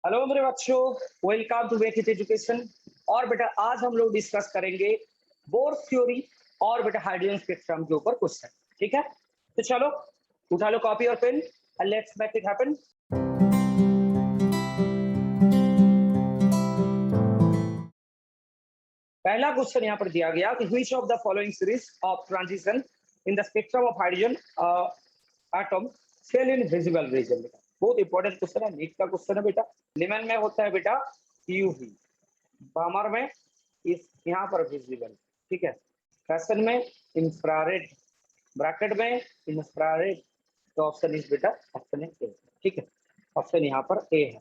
Hello मेरे बच्चों, welcome to basic education. और बेटा आज हम लोग डिस्कस करेंगे बोर थ्योरी और बेटा हाइड्रोजन स्पेक्ट्रम के ऊपर क्वेश्चन। ठीक है, तो चलो उठा लो कॉपी और pen and let's make it happen. पहला क्वेश्चन यहाँ पर दिया गया कि which of the following series of transition in the spectrum of hydrogen atom fall in visible region. बेटा बहुत इंपॉर्टेंट क्वेश्चन है, नीट का क्वेश्चन है बेटा। लिमन में होता है बेटा यूवी, बामर में इस यहाँ पर विजिबल, ठीक है। फैशन में इंफ्रारेड, ब्रैकेट में इंफ्रारेड। तो ऑप्शन इज बेटा ऑप्शन है ए, ठीक है। ऑप्शन यहाँ पर ए है,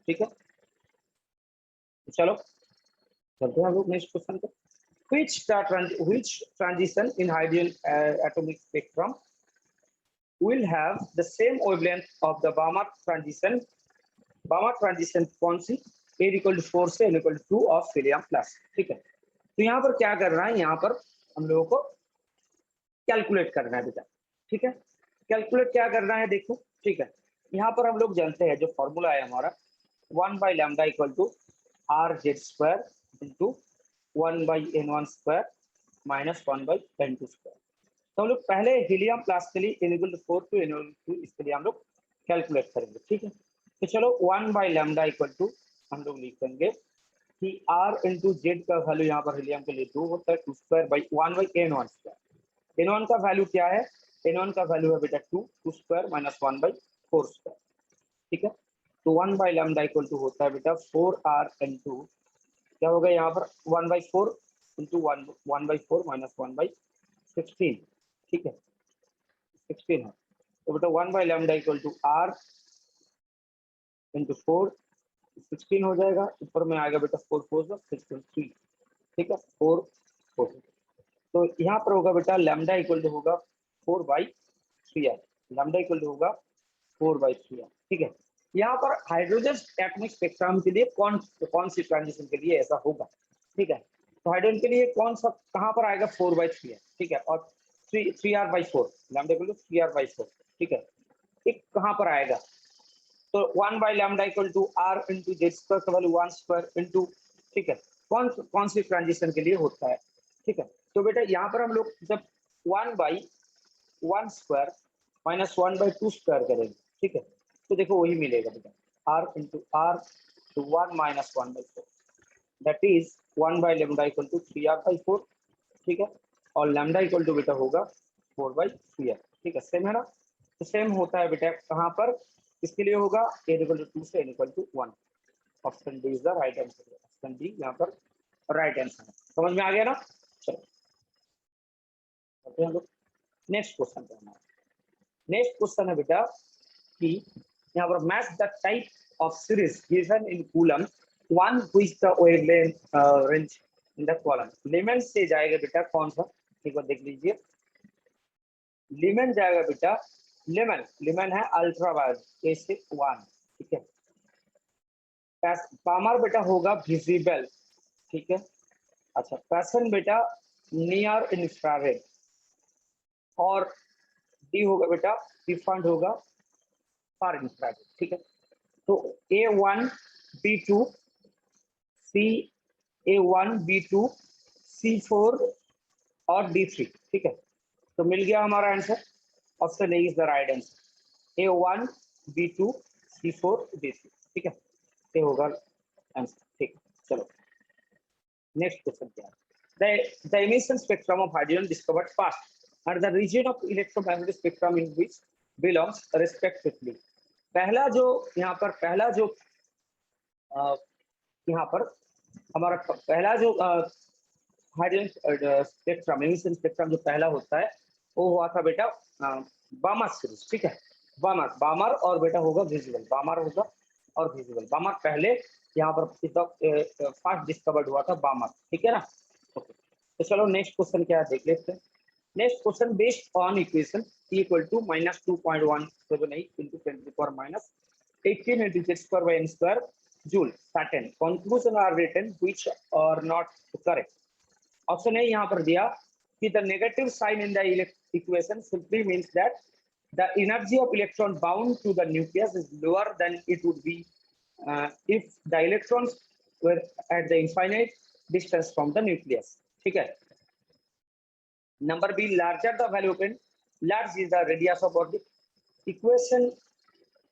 ठीक है। तो चलो चलते हैं हम लोग नेक्स्ट क्वेश्चन पे। which transition in hydrogen atomic spectrum will have the same wavelength of the Balmer transition? Balmer transition कौन सी? A equal to 4 से N equal to 2 of helium plus, ठीक है। तो यहाँ पर क्या करना है, यहाँ पर हम लोगों को कैलकुलेट करना है बेटा, ठीक है। कैलकुलेट क्या करना है देखो, ठीक है। यहाँ पर हम लोग जानते हैं जो फॉर्मूला है हमारा 1/λ equal to R(z²) into 1/N1 square minus 1/N2 square. तो हम लोग पहले हीलियम प्लस के लिए N equal to 4 to N equal to 2 इसके लिए हम लोग कैलकुलेट करेंगे, ठीक है। तो चलो 1/λ इक्वल टू हम लोग लिखेंगे कि R इंटू जेड का वैल्यू यहाँ पर हीलियम के लिए 2 होता है, 2 square by 1/N1 square. N1 का वैल्यू क्या है? N1 का वैल्यू है बेटा 2 स्क्वायर माइनस 1/4 स्क्वायर, ठीक है। तो 1/λ इक्वल टू होता है बेटा 4R(N2) क्या होगा यहाँ पर 1/4 इंटू 1/4 माइनस 1/16, ठीक है, 16 है। तो बेटा 1/λ इक्वल टू R इंटू 4 16 हो जाएगा, ऊपर में आएगा बेटा 4 4 63, ठीक है, 4 4। तो यहाँ पर होगा बेटा लैम्डा इक्वल टू होगा 4/3R, लैम्डा इक्वल टू होगा 4/3R, ठीक है। यहाँ पर हाइड्रोजन एटॉमिक स्पेक्ट्रम के लिए कौन सी ट्रांजिशन के लिए ऐसा होगा, ठीक है। तो हाइड्रोजन के लिए कौन सा कहाँ पर आएगा 4/3R, ठीक है, और 3R/4, lambda equal to 3R/4, ठीक है। एक कहाँ पर आएगा तो 1/λ equal to R into Z square का वैल्यू 1 स्क्वायर इंटू, ठीक है, कौन सी ट्रांजिशन के लिए होता है, ठीक है। तो बेटा यहाँ पर हम लोग जब 1/1 स्क्वायर माइनस 1/2 स्क्वायर करेंगे, ठीक है, तो देखो वही मिलेगा बेटा R into R to 1 minus 1/4, that is 1/λ equal to 3R/4, ठीक है। और लैम्डा इक्वल टू बेटा होगा 4/3R, ठीक है, सेम है ना। तो सेम होता है बेटा कहाँ पर, इसके लिए होगा A इक्वल टू 2 से N equal to 1। Option D is the right answer, option D यहाँ पर राइट आंसर है। समझ में आ गया ना। चलो हम लोग नेक्स्ट क्वेश्चन पे। हमारा नेक्स्ट क्वेश्चन है बेटा कि यहाँ पर match the type of series given in coulomb one which the wavelength range in the column. Lemon से जाएगा बेटा कौन सा, एक बार देख लीजिए। लेमन जाएगा बेटा, लेमन लेमन है अल्ट्रावायलेट A1, ठीक है। पामर बेटा होगा विजिबल, ठीक है। अच्छा पैशन बेटा नियर इंफ्रारेड, और डी होगा बेटा डिफरेंट होगा फार इंफ्रारेड, ठीक है। तो A1 B2 C A1 B2 C4 और D3, ठीक है। तो मिल गया हमारा answer, option A is the right answer, A1 B2 C4 D3, ठीक है, ये होगा आंसर, ठीक है। चलो नेक्स्ट क्वेश्चन क्या है, the emission spectrum of hydrogen discovered first and the region of electromagnetic spectrum in which belongs respectively। पहला जो यहाँ पर पहला जो यहाँ पर हमारा पहला जो हाइड्रोजन स्पेक्ट्रम एमिशन स्पेक्ट्रम जो पहला होता है वो हुआ था बेटा बामर सीरीज, ठीक है। बामर और बेटा होगा विजिबल, बामर होगा और विजिबल। बामर पहले यहाँ पर फर्स्ट डिस्कवर्ड हुआ था बामर, ठीक है ना। ओके तो चलो नेक्स्ट क्वेश्चन क्या है देख लेते हैं। Next question based on equation equal to -2.178 into 10⁻⁻18 into z² joule certain conclusion are written which are not correct। Option A यहाँ पर दिया कि the negative sign in the equation simply means that the energy of electron bound to the nucleus is lower than it would be if the electrons were at the infinite distance from the nucleus. ठीक है. Number B, larger the value obtained, large is the radius of orbit. Equation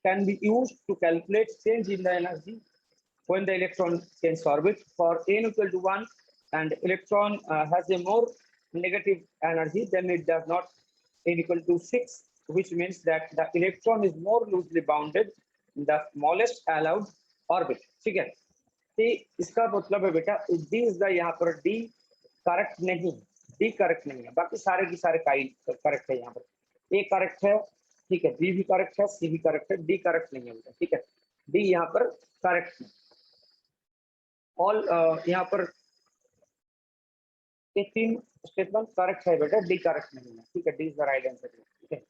can be used to calculate change in the energy when the electron changes orbit. For n equal to 1 and electron has a more negative energy, then it does not n equal to 6, which means that the electron is more loosely bounded in the smallest allowed orbit. ठीक है. तो इसका मतलब है बेटा D is the, यहाँ पर D correct नहीं, डी करेक्ट नहीं है, बाकी सारे की सारे करेक्ट है. यहाँ पर ए करेक्ट है, ठीक है, बी भी करेक्ट है, सी भी करेक्ट है, डी करेक्ट नहीं है बेटा. ठीक है, डी यहाँ पर करेक्ट है. ऑल यहाँ पर ये तीन स्टेटमेंट करेक्ट है बेटा, डी करेक्ट नहीं है. ठीक है, D is the right answer. ठीक है,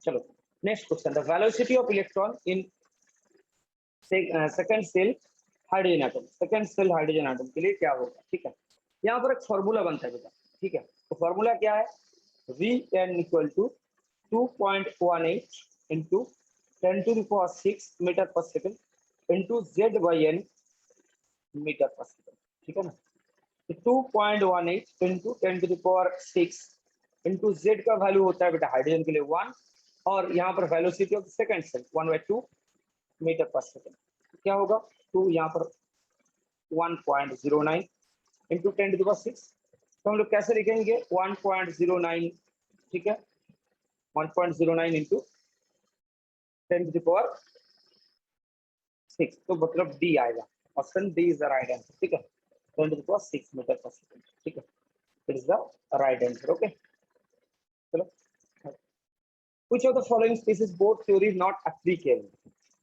चलो next question. The velocity of electron in second shell hydrogen atom. Second shell hydrogen atom के लिए क्या होगा? ठीक है, यहाँ पर एक फॉर्मूला बनता है बेटा. ठीक है, तो फॉर्मूला क्या है? Vn equal to 2.18 into 10⁶ metre per second into Z/n metre per second. ठीक है ना, तो 2.18 इंटू 10⁶ इंटू Z का वैल्यू होता है बेटा हाइड्रोजन के लिए 1, और यहाँ पर velocity of second shell 1/2 metre per second. क्या होगा? 2 यहाँ पर 1.09 इंटू 10⁶. तो हम लोग कैसे लिखेंगे? 1.09. ठीक है, 1.09 इंटू 10⁶, तो मतलब डी आएगा. Option D is the right answer. ठीक है, 10⁶ मीटर पर सेकंड. ठीक है, it is the right answer. Okay, चलो. Which of the following species Bohr theory is not applicable?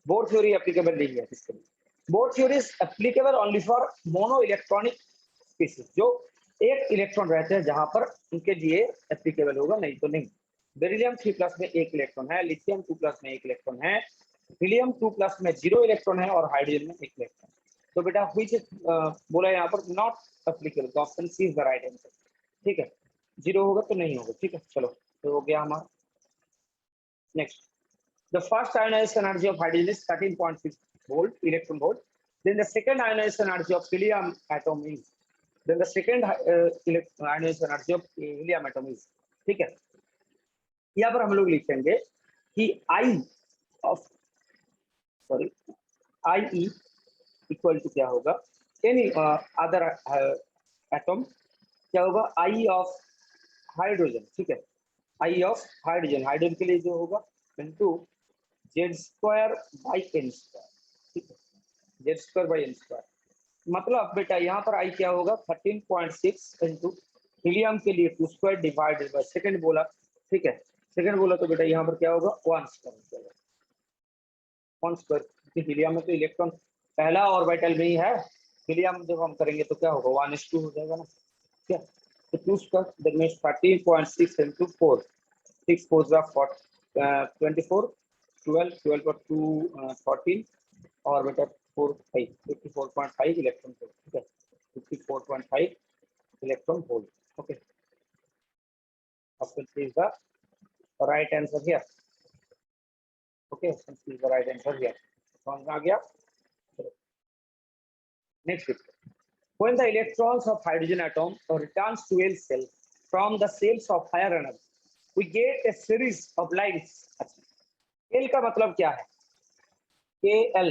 Bohr theory applicable नहीं है इसके लिए. Bohr theory is applicable only for monoelectronic species. जो एक इलेक्ट्रॉन रहते हैं जहां पर उनके लिए एप्लीकेबल होगा, नहीं तो नहीं. बेरिलियम 3+ में एक इलेक्ट्रॉन है, लिथियम 2+ में एक इलेक्ट्रॉन है, हीलियम 2+ में 0 इलेक्ट्रॉन है, और हाइड्रोजन में एक इलेक्ट्रॉन. तो बेटा व्हिच बोला यहाँ पर नॉट एप्लीकेबल, तो option C is the right answer. ठीक है, 0 होगा तो नहीं होगा. ठीक है, चलो तो हो गया हमारा. Next, the first ionization energy of hydrogen is 13.6 volt electron volt. Then the second ionization energy of helium atom is, then the second ionization energy of helium atom is. ठीक है, यहाँ पर हम लोग लिखेंगे कि IE इक्वल टू क्या होगा? एनी अदर एटम क्या होगा? IE of hydrogen. ठीक है, IE ऑफ हाइड्रोजन, हाइड्रोजन के लिए जो होगा इनटू Z²/n². ठीक है, Z²/n². मतलब बेटा यहाँ पर I क्या होगा? 13.6 इंटू हीलियम के लिए 2² डिवाइडेड बाय सेकंड बोला. ठीक है, सेकंड बोला तो बेटा यहाँ पर क्या होगा? 1². 1², क्योंकि हीलियम में तो इलेक्ट्रॉन पहला ऑर्बिटल में ही है. हीलियम जब हम करेंगे तो क्या होगा? 1:2 हो जाएगा ना. क्या, तो 2² दैट मींस 13.6 इंटू 4, 6 4 24, 12 और 2 14, और बेटा 4 5 54.5 इलेक्ट्रॉन वोल्ट. ठीक है, 54.5 electron volt. Okay, option C is the right answer here. Okay, option C is the right answer here. समझ में आ गया? Next, when the electrons of hydrogen atom returns to L cell from the cells of higher energy, we get a series of lines. L का मतलब क्या है? KL,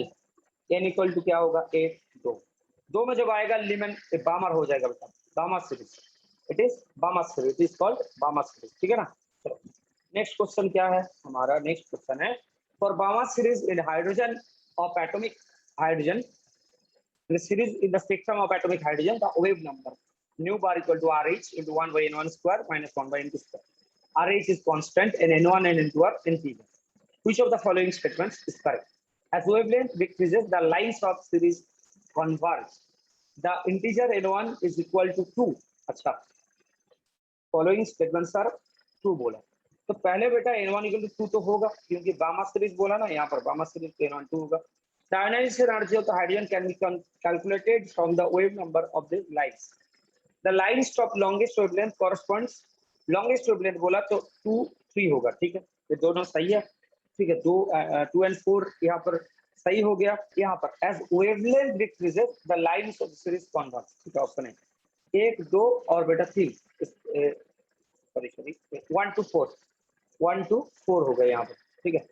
n equal to क्या होगा? 8 2. 2 में जब आएगा लिमन बामर हो जाएगा बेटा, बामर series. It is बामर series, it is called बामर series. ठीक है ना. चलो नेक्स्ट क्वेश्चन क्या है हमारा? नेक्स्ट क्वेश्चन है for बामर series in hydrogen of atomic hydrogen, the series in the spectrum of atomic hydrogen, the wave number nu bar equal to RH into 1/n1² minus 1/n2². RH is constant and n1 and n2 are integer. Which of the following statements is correct? As wavelength decreases, the lines of series converge. The integer n1 is equal to 2. अच्छा, following statements are true बोला. तो पहले बेटा n1 equal to 2 तो होगा, क्योंकि बामा series बोला ना, यहाँ पर बामा सीरीज n1 2 होगा. The ionization energy of the hydrogen can be calculated from the wave number of the lines. The lines of longest wavelength corresponds, longest wavelength बोला तो 2 3 होगा. ठीक है, ये दोनों सही है. ठीक है, 2 and 4 यहाँ पर सही हो गया। यहाँ पर as wavelength decreases the lines of series converge, ठीक है ऑप्शन है 1 2 और बेटा 3, सॉरी 1 to 4, 1 to 4 होगा यहाँ पर, ठीक है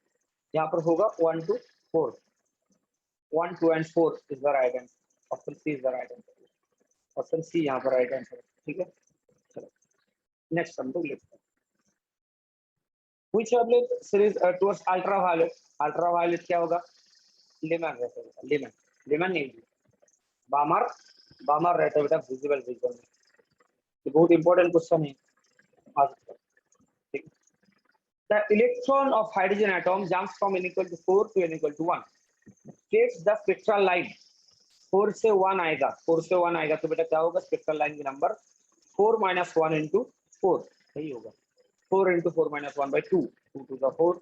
यहाँ पर होगा 1 to 4, 1 2 and 4 is the right answer, option C is the right answer, option C यहाँ पर राइट आंसर, ठीक है। चलो नेक्स्ट हम लोग लिखते हैं which wavelength series towards ultraviolet, ultraviolet क्या होगा लेमन रहता है, लेमन लेमन नहीं बामर, बामर रहता है बेटा विजिबल रीजन में, ये बहुत इंपॉर्टेंट क्वेश्चन है आज का, ठीक है। The electron of hydrogen atom jumps from n equal to 4 to n equal to 1, takes the spectral line 4 से 1 आएगा, 4 से 1 आएगा तो बेटा क्या होगा स्पेक्ट्रल लाइन का नंबर 4 minus 1 into 4, सही होगा 4 into 4 minus 1 by 2, 2 to the 4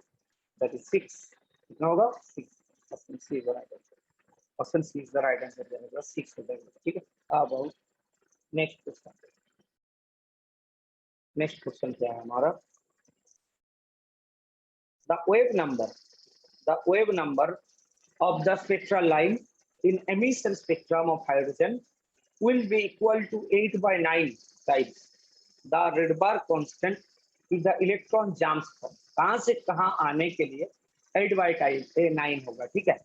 that is 6, कितना होगा 6, option C is the right answer, option C is the right answer जाएगा 6 हो जाएगा, ठीक है। अब नेक्स्ट क्वेश्चन, नेक्स्ट क्वेश्चन क्या है हमारा, the wave number of the spectral line in emission spectrum of hydrogen will be equal to 8 by 9 times the Rydberg constant if the electron jumps from, कहां से कहां आने के लिए 8 by 9 होगा, ठीक है।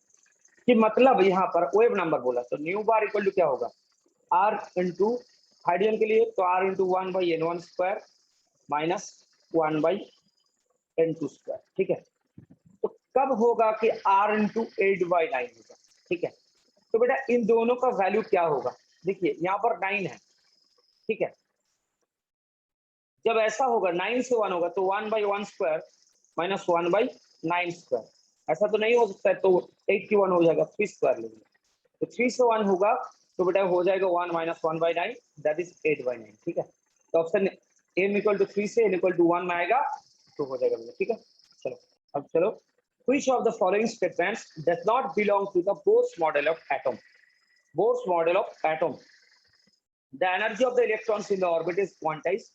कि मतलब यहाँ पर वेव नंबर बोला तो न्यू बार इक्वल टू क्या होगा r इंटू हाइड्रोजन के लिए तो r into 1 by n1 square minus 1 by n2 square, ठीक है। तो कब होगा कि r इंटू 8 by 9 होगा, ठीक है। तो बेटा इन दोनों का वैल्यू क्या होगा, देखिए यहाँ पर 9 है, ठीक है। जब ऐसा होगा 9 से 1 होगा तो 1 by 1 square minus 1 by 9 square, ऐसा तो नहीं हो सकता है, तो 8 की 1 हो जाएगा 3 स्क्वायर लेंगे तो 3 से 1 होगा तो बेटा हो जाएगा 1 minus 1 by 9 that is 8 by 9, ठीक है। तो ऑप्शन m इक्वल टू 3 से n इक्वल टू 1 में आएगा तो हो जाएगा, ठीक है। चलो अब चलो which of the following statements does not belong to the Bohr's model of atom, Bohr's model of atom, the energy of the electrons in the orbit is quantized,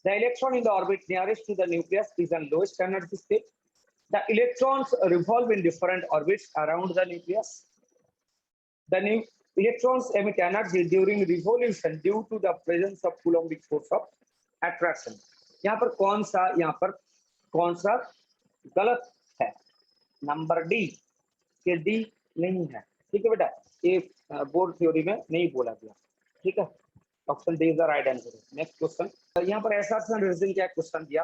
the electron in the orbit nearest to the nucleus is in lowest energy state, the electrons revolve in different orbits around the nucleus, the new electrons emit energy during revolution due to the presence of Coulombic force of attraction, यहाँ पर कौन सा गलत है, number D के D नहीं है, ठीक है बेटा, ये बोर्ड थ्योरी में नहीं बोला गया, ठीक है। Option D is the right answer. Next question, यहाँ पर ऐसा रीजन क्या क्वेश्चन दिया,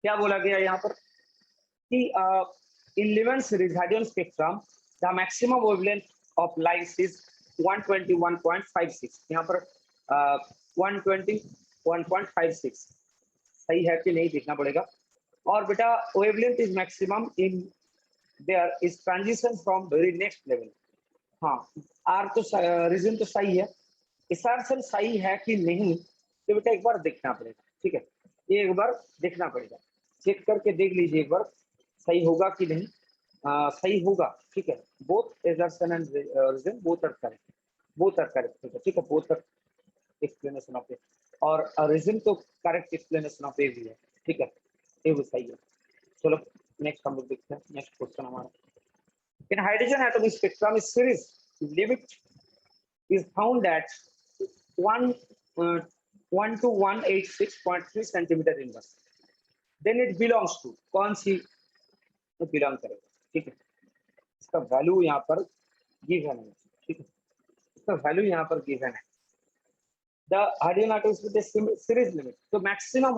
क्या बोला गया यहाँ पर कि in Lyman series hydrogen spectrum the maximum wavelength of light is 121.56, यहाँ पर 121.56 सही है कि नहीं देखना पड़ेगा। और बेटा wavelength is maximum in their is transition from very next level, हाँ आर तो रीजन तो सही है, इंसर्शन सही है कि नहीं तो बेटा एक बार देखना पड़ेगा, ठीक है, ये एक बार देखना पड़ेगा, चेक करके देख लीजिए एक बार सही होगा कि नहीं, सही होगा, ठीक है। Both assertion and reason both are correct, ठीक है, both are explanation of A, और रीजन तो करेक्ट एक्सप्लेनेशन ऑफ ए भी है, ठीक है, ये भी सही है। चलो नेक्स्ट हम लोग देखते हैं, नेक्स्ट क्वेश्चन हमारा, in hydrogen atom spectrum series limit is found at 1 to 186.3 centimeter inverse, then it belongs to कौन सी बिलोंग करेगा, ठीक है। इसका वैल्यू यहाँ पर गिवन है, ठीक है, इसका वैल्यू यहाँ पर गिवन है। The hydrogen atoms with series limit तो मैक्सिमम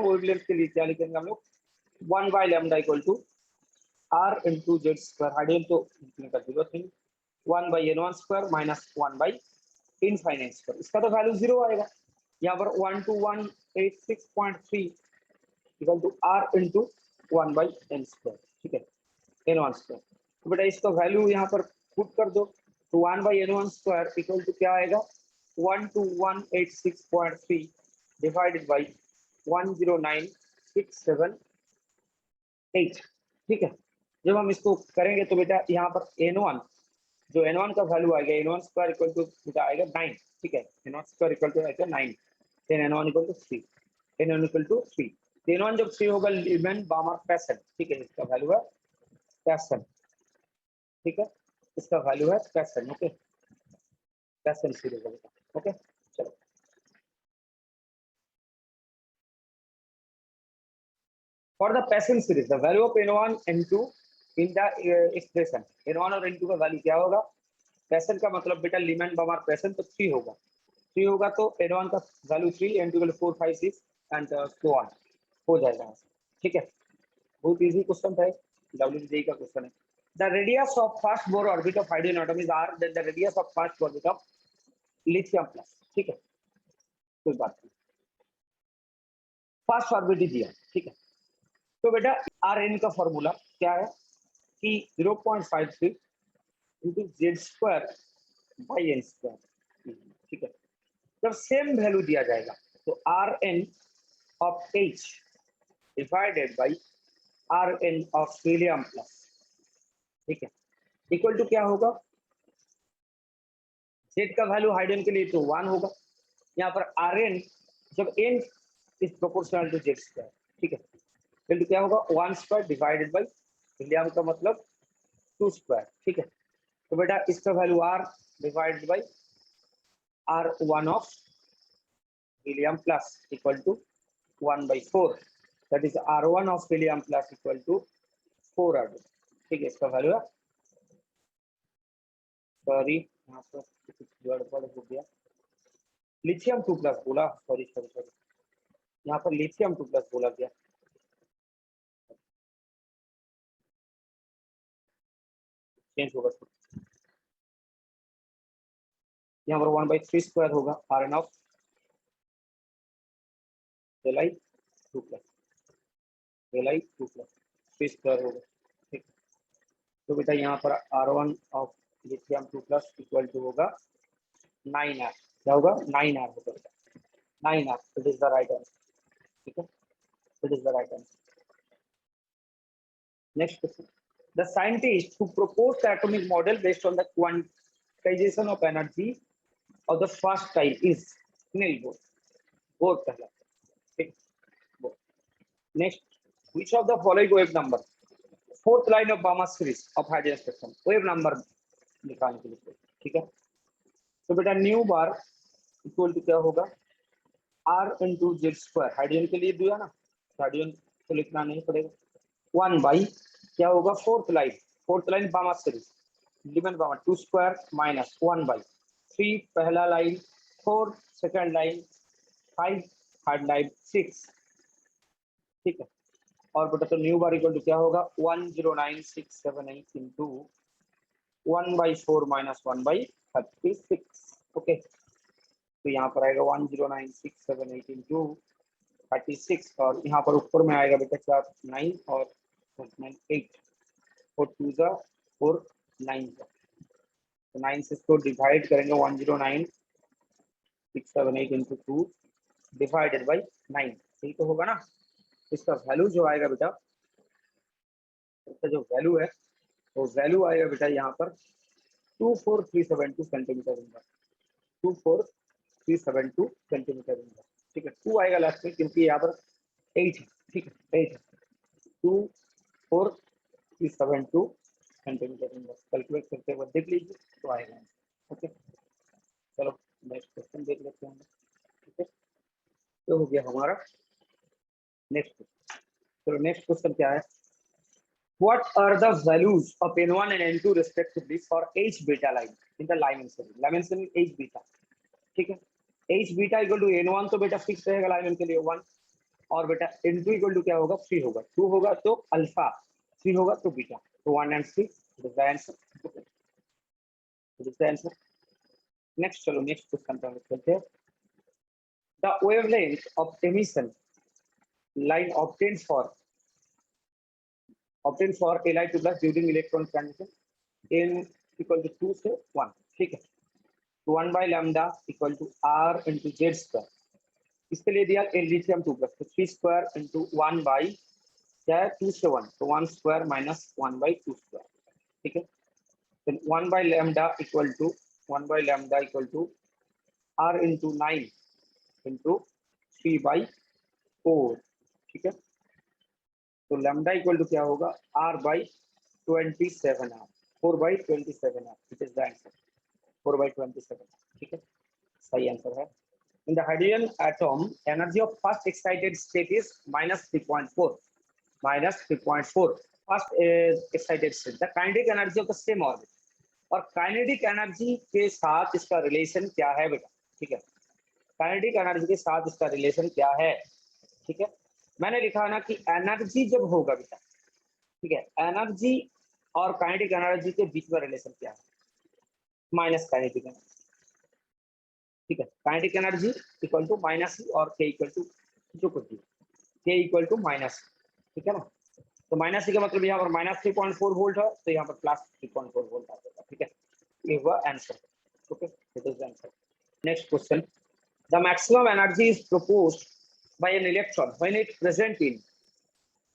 वेवलेंथ के लिए क्या लिखेंगे हम लोग 1 by lambda equal to r into z square, hydrogen तो लिखने का जरूरत नहीं, 1 by n1 square minus 1 by infinite square, इसका तो वैल्यू 0 आएगा, यहाँ पर 1 to 186.3 equal to r into 1 by n square, ठीक है, n1 स्क्वायर, तो बेटा इसका वैल्यू यहाँ पर पुट कर दो तो 1 by n1 square equal to क्या आएगा 1 to 186.3 डिवाइडेड बाई 109,678, ठीक है। जब हम इसको करेंगे तो बेटा यहाँ पर n1 जो n1 का वैल्यू आएगा n1 स्क्वायर इक्वल टू बेटा आएगा 9, ठीक है, n1 स्क्वायर इक्वल टू आएगा 9, then n1 equal to 3, n1 equal to 3, n1 जब 3 होगा लिमन बामर फैशन, ठीक है, इसका वैल्यू है पैसन, ठीक है, इसका वैल्यू है पैसन। ओके, पैसन सीरीज है बेटा। ओके, चलो for the passion series the value of n1 n2 in the expression, n1 और n2 का वैल्यू क्या होगा? पैसन का मतलब बेटा लिमेंट बमार पैसन तो 3 होगा, 3 होगा तो n1 का वैल्यू 3, n2 का 4 5 6 एंड सो ऑन हो जाएगा। ठीक है, बहुत इजी क्वेश्चन था, WBJ का क्वेश्चन है। The radius of first Bohr orbit of hydrogen atom is r, that the radius of first orbit of lithium plus. ठीक है, कोई बात नहीं, फर्स्ट ऑर्बिट ही दिया। ठीक है, तो बेटा Rn का फॉर्मूला क्या है कि 0.53 into Z square by N square. ठीक है, जब सेम वैल्यू दिया जाएगा तो Rn ऑफ H डिवाइडेड बाई Rn ऑफ हीलियम प्लस, ठीक है, इक्वल टू क्या होगा? जेड का वैल्यू हाइड्रोजन के लिए तो 1 होगा, यहाँ पर Rn जब n is proportional to Z square, ठीक है, तो क्या होगा? 1 स्क्वायर डिवाइडेड बाई हीलियम का मतलब 2 स्क्वायर। ठीक है, तो बेटा इसका value r divided by R1 ऑफ helium plus equal to 1/4, that is R1 ऑफ helium plus equal to 4 R2। ठीक है, इसका वैल्यू है, सॉरी यहाँ पर कुछ गड़बड़ हो गया, लिथियम 2 प्लस बोला, सॉरी सॉरी सॉरी, यहाँ पर लिथियम 2 प्लस बोला गया, चेंज होगा, यहाँ पर 1/3 स्क्वायर होगा Rn ऑफ Li 2 प्लस Li 2 प्लस 3 स्क्वायर होगा। ठीक, तो बेटा यहाँ पर R1 ऑफ लिथियम 2 प्लस इक्वल टू होगा 9R, क्या होगा? 9R होगा बेटा, 9R, it is the right answer. ठीक है, it is the right answer. Next question, the scientist who proposed the atomic model based on the quantization of energy of the first type is Niels Bohr, Bohr कहलाता है। ठीक, Bohr. Next, which of the following wave number, fourth line of Balmer series of hydrogen spectrum, wave number निकालने के लिए। ठीक है, तो बेटा न्यू बार इक्वल टू क्या होगा? R into Z square, hydrogen के लिए दिया ना, हाइड्रोजन को लिखना नहीं पड़ेगा, 1 बाई क्या होगा? फोर्थ लाइन बामा सीरीज लिमिट बामा 2 स्क्वायर माइनस 1 बाई 3 पहला line, 4 second line, 5 third line, 6। ठीक है, और बेटा तो न्यू बार इक्वल टू क्या होगा? 109678 इंटू 1/4 माइनस 1/36। ओके, तो यहाँ पर आएगा 109678 इंटू 36, और यहाँ पर ऊपर में आएगा बेटा क्या? 9 और 8, 4 2 जा 4 9 का, तो 9 से इसको डिवाइड करेंगे, 109678 इंटू 2 डिवाइडेड बाई 9, यही तो होगा ना। इसका वैल्यू जो आएगा बेटा, इसका जो वैल्यू है वो वैल्यू आएगा बेटा यहाँ पर 24372 सेंटीमीटर इंच, 24372 सेंटीमीटर इंच। ठीक है, 2 आएगा लास्ट में क्योंकि यहाँ पर 8 है। ठीक है, 8 है, 24372 सेंटीमीटर इंच, कैलकुलेट करते हुए देख लीजिए तो आएगा। ओके, चलो नेक्स्ट क्वेश्चन देख लेते हैं। ठीक है, तो हो गया हमारा नेक्स्ट क्वेश्चन। चलो नेक्स्ट क्वेश्चन क्या है? What are the values of N1 and N2 respectively for H beta line in the Lyman series? Lyman series H beta, ठीक है, H beta equal to N1 तो बेटा फिक्स रहेगा Lyman के लिए 1, और बेटा N2 इक्वल टू क्या होगा? 3 होगा, 2 होगा तो अल्फा, 3 होगा तो बीटा, तो 1 and 3 it is the answer. It is the answer. Next, चलो नेक्स्ट क्वेश्चन पे चलते हैं। The wavelength of emission line obtained for Li2 plus during electron transition n equal to 2 से 1। ठीक है, तो 1 by lambda equal to r into z square, इसके लिए दिया लिथियम 2 प्लस, तो 3 स्क्वायर into 1 by क्या है? 2 से 1, तो 1 स्क्वायर माइनस 1/2 स्क्वायर। ठीक है, then 1 by lambda equal to r into 9 into 3/4। ठीक है, तो लैम्डा इक्वल टू क्या होगा? r by 27 r, 4/27 r, it is the answer, 4/27, ठीक है, सही आंसर है। In the hydrogen atom, energy of first excited state is -3.4, -3.4, first excited state, the kinetic energy of the same orbit, और kinetic energy के साथ इसका relation क्या है बेटा, ठीक है, काइनेटिक एनर्जी के साथ इसका रिलेशन क्या है, ठीक है, मैंने लिखा ना कि एनर्जी जब होगा बेटा, ठीक है, एनर्जी और काइनेटिक एनर्जी के बीच में रिलेशन क्या है, माइनस काइनेटिक एनर्जी, ठीक है, kinetic energy equal to minus और के इक्वल टू जो कुछ भी, के इक्वल टू माइनस, ठीक है ना, तो माइनस का मतलब यहाँ पर -3.4 वोल्ट है, तो यहाँ पर +3.4 वोल्ट आ जाएगा, ठीक है, ये हुआ answer, okay, it is the answer. Next question, the maximum energy is proposed by an electron when it present in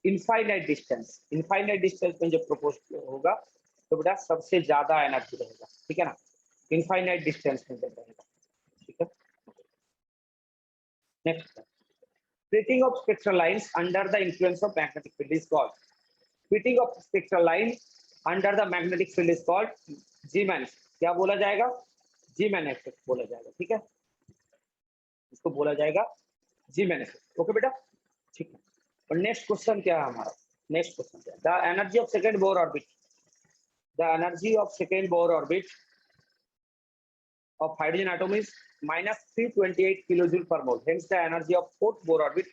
infinite distance, infinite distance में जब प्रोपोज होगा तो बेटा सबसे ज्यादा एनर्जी रहेगा, ठीक है ना, इनफाइनाइट डिस्टेंस में जब रहेगा, ठीक है। Next, splitting of spectral lines under the influence of magnetic field is called, splitting of spectral line under the magnetic field is called Zeeman, क्या बोला जाएगा, Zeeman effect बोला जाएगा, ठीक है, इसको बोला जाएगा Zeeman effect, ओके बेटा, ठीक है। और नेक्स्ट क्वेश्चन क्या है हमारा, नेक्स्ट क्वेश्चन क्या है, the energy of second Bohr orbit, the energy of second Bohr orbit of hydrogen atom is -328 kilojoule per mole, hence the energy of fourth bohr orbit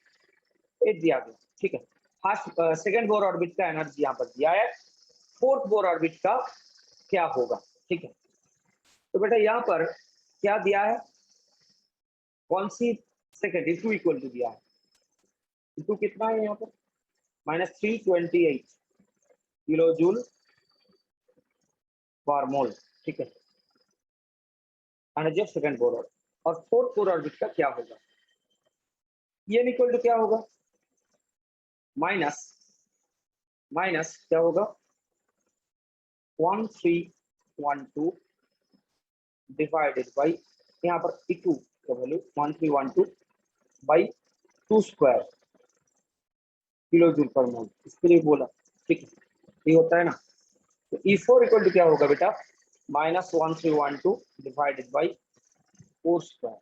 एक दिया गया, ठीक है, फर्स्ट सेकंड बोर ऑर्बिट का energy यहाँ पर दिया है, फोर्थ बोर ऑर्बिट का क्या होगा, ठीक है, तो बेटा यहाँ पर क्या दिया है, कौन सी सेकंड, E2 इक्वल टू दिया है, E2 कितना है यहाँ पर -328 किलोजूल पर मोल, ठीक है, energy of second Bohr orbit, और फोर्थ बोर ऑर्बिट का क्या होगा, ये इक्वल टू क्या होगा, माइनस क्या होगा 1312 डिवाइडेड बाई, यहाँ पर E2 का वैल्यू 1312 बाई 2 स्क्वायर किलोजूल पर मोल, इसके लिए बोला, ठीक है, ये होता है ना, तो E4 इक्वल टू क्या होगा बेटा -1312 डिवाइडेड बाई 4 स्क्वायर,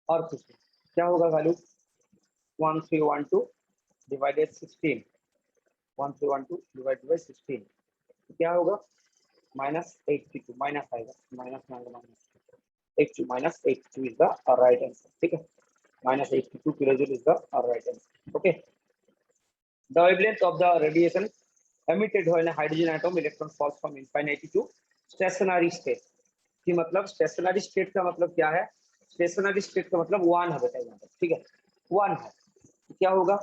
और कुछ क्या होगा वैल्यू 1312 डिवाइडेड 16, 1312 डिवाइडेड बाई 16, तो क्या होगा -82, माइनस आएगा, -82 -82 इज द राइट आंसर, ठीक है, -82 kilojoule is the right answer, okay. The wavelength of the radiation emitted when a hydrogen atom electron falls from infinity to stationary state, कि मतलब stationery state का मतलब क्या है, स्टेशनरी स्टेट का मतलब 1 है बेटा यहाँ पर, ठीक है, 1 है, तो क्या होगा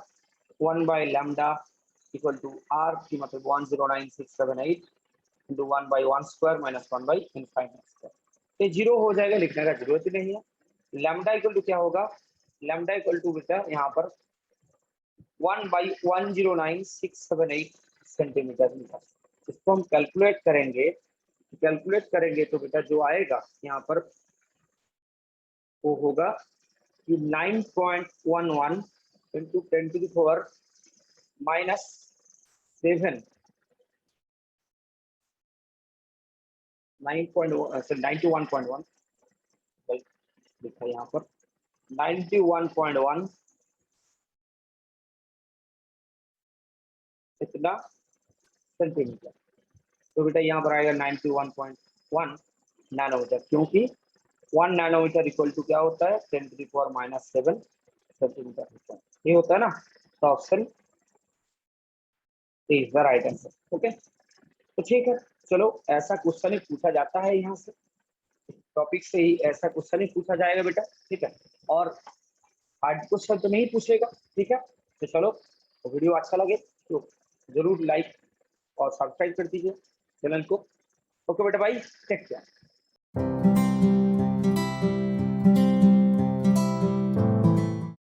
1 by lambda equal to R, की मतलब 109678 into 1 by 1 square minus 1 by infinite square, तो 0 हो जाएगा, लिखने का जरूरत ही नहीं है। लैम्डा इक्वल टू क्या होगा, लैम्डा इक्वल टू बेटा यहाँ पर 1 बाई 109678 सेंटीमीटर मीटर, इसको हम कैलकुलेट करेंगे तो बेटा जो आएगा यहाँ पर वो होगा कि 9.11 इंटू 10 टू द पावर -7, 91.1 लिखा यहाँ पर 91.1 इतना सेंटीमीटर, तो बेटा यहाँ पर आएगा 91.1 नैनोमीटर, क्योंकि 1 नैनोमीटर इक्वल टू क्या होता है 10 टू द पावर -7 सेंटीमीटर होता है, ये होता है ना, तो option is the right answer, okay. तो ठीक है, चलो ऐसा क्वेश्चन ही पूछा जाता है, यहाँ से टॉपिक से ही ऐसा क्वेश्चन ही पूछा जाएगा बेटा, ठीक है, और हार्ड क्वेश्चन तो नहीं पूछेगा, ठीक है, तो चलो वीडियो अच्छा लगे तो जरूर लाइक और सब्सक्राइब कर दीजिए चैनल को, ओके बेटा भाई, टेक केयर।